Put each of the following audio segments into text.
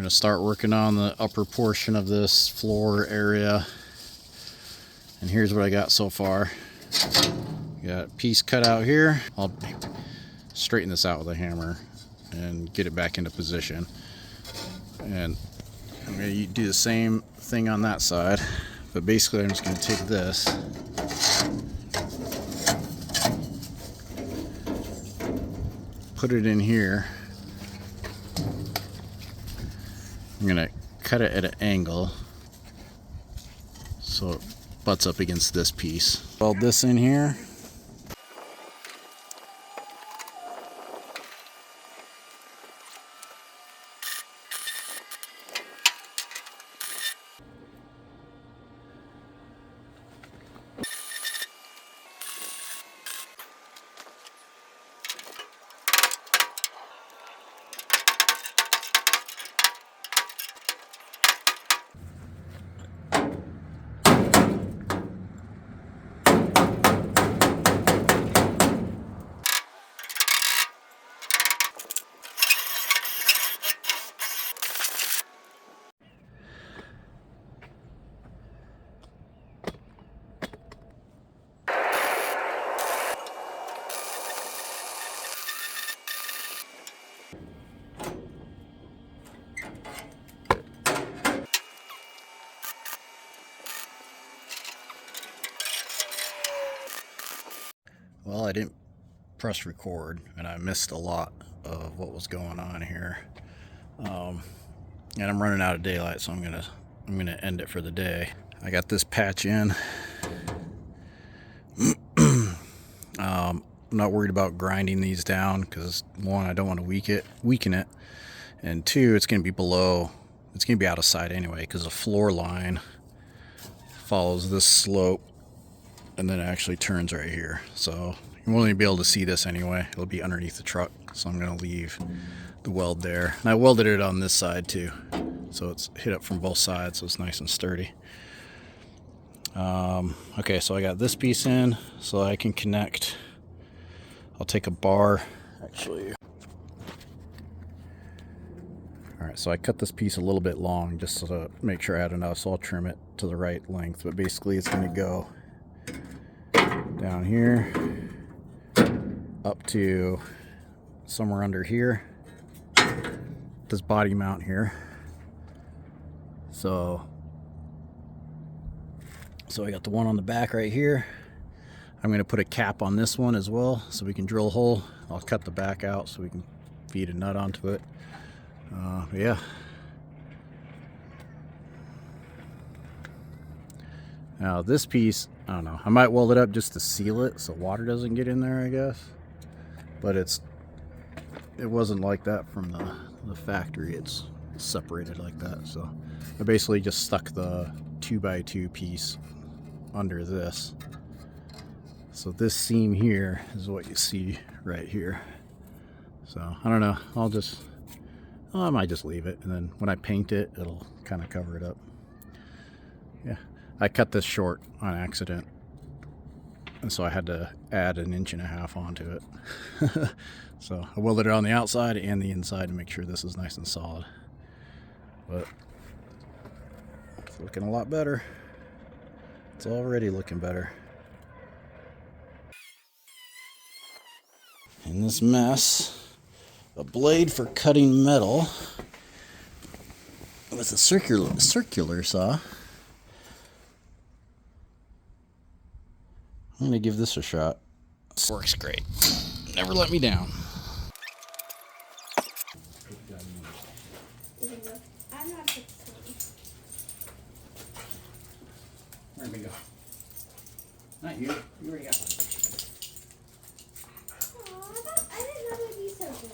going to start working on the upper portion of this floor area. And here's what I got so far. Got a piece cut out here. I'll straighten this out with a hammer and get it back into position. And I'm going to do the same thing on that side. But basically I'm just going to take this, put it in here. I'm going to cut it at an angle so it butts up against this piece. Weld this in here. Well, I didn't press record and I missed a lot of what was going on here. And I'm running out of daylight, so I'm gonna end it for the day. I got this patch in. I'm not worried about grinding these down because, one, I don't want to weaken it, and two, it's gonna be out of sight anyway because the floor line follows this slope and then it actually turns right here, so you won't even be able to see this anyway. It'll be underneath the truck, so I'm going to leave the weld there. And I welded it on this side too, so it's hit up from both sides, so it's nice and sturdy. Okay, so I got this piece in so I can connect. I'll take a bar, actually. Alright, so I cut this piece a little bit long just to make sure I had enough, so I'll trim it to the right length, but basically it's going to go down here up to somewhere under here, this body mount here. So I got the one on the back right here. I'm going to put a cap on this one as well so we can drill a hole. I'll cut the back out so we can feed a nut onto it. Yeah. Now this piece, I don't know, I might weld it up just to seal it so water doesn't get in there, I guess. But it wasn't like that from the factory. It's separated like that. So I basically just stuck the 2x2 piece under this. So this seam here is what you see right here. So I don't know, I might just leave it, and then when I paint it, it'll kind of cover it up. Yeah, I cut this short on accident, and so I had to add 1.5 inches onto it. So I welded it on the outside and the inside to make sure this is nice and solid. But it's looking a lot better. It's already looking better. In this mess, a blade for cutting metal with a circular saw. I'm gonna give this a shot. This works great. Never let me down. Where'd we go? Not you. You already got one. I didn't know it would be so good.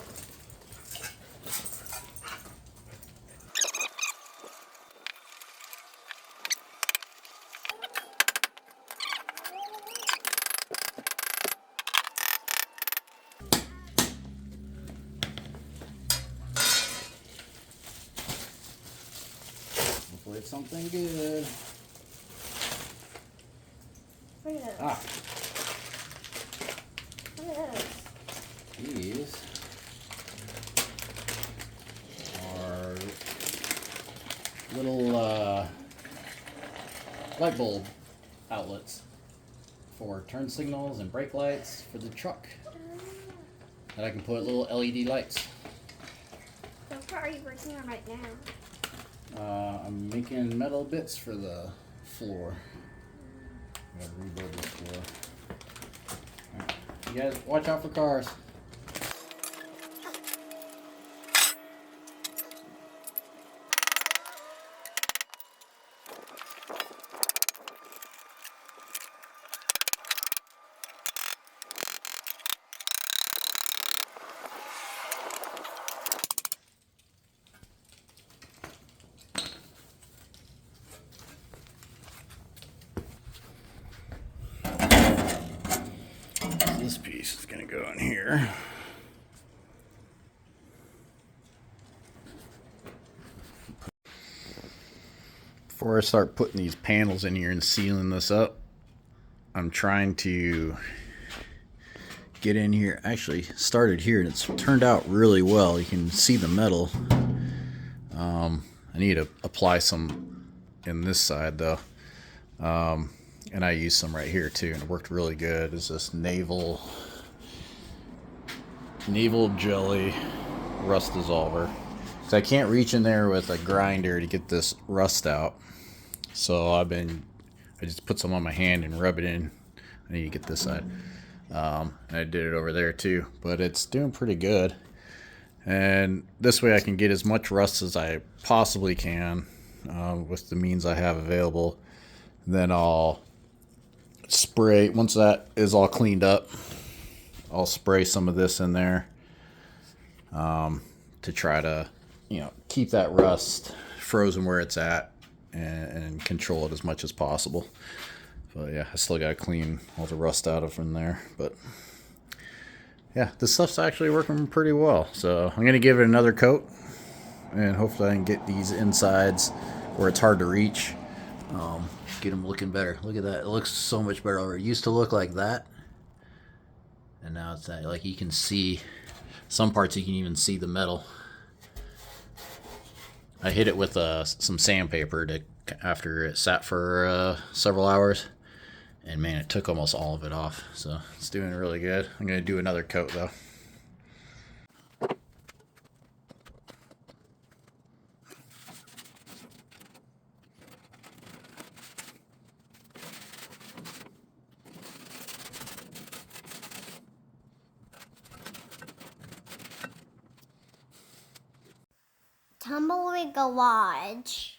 Hopefully it's something good. Look at this. Ah. Look at this. These are little light bulb outlets for turn signals and brake lights for the truck. And I can put little LED lights. So what are you working on right now? I'm making metal bits for the floor. I gotta rebuild this floor. Alright. You guys, watch out for cars. This piece is going to go in here. Before I start putting these panels in here and sealing this up, I'm trying to get in here. Actually started here and it's turned out really well. You can see the metal. I need to apply some in this side though. And I used some right here too, and it worked really good. It's this naval jelly rust dissolver. So I can't reach in there with a grinder to get this rust out. So I just put some on my hand and rub it in. I need to get this side. And I did it over there too, but it's doing pretty good. And this way I can get as much rust as I possibly can with the means I have available. Then I'll spray, once that is all cleaned up, I'll spray some of this in there to try to, keep that rust frozen where it's at and control it as much as possible. But yeah, I still got to clean all the rust out of from there. But yeah, this stuff's actually working pretty well. So I'm going to give it another coat and hopefully I can get these insides where it's hard to reach. Get them looking better. Look at that. It looks so much better already. It used to look like that. And now it's that. Like you can see some parts, you can even see the metal. I hit it with some sandpaper after it sat for several hours. And man, it took almost all of it off. So it's doing really good. I'm going to do another coat though. Tumbleweed garage.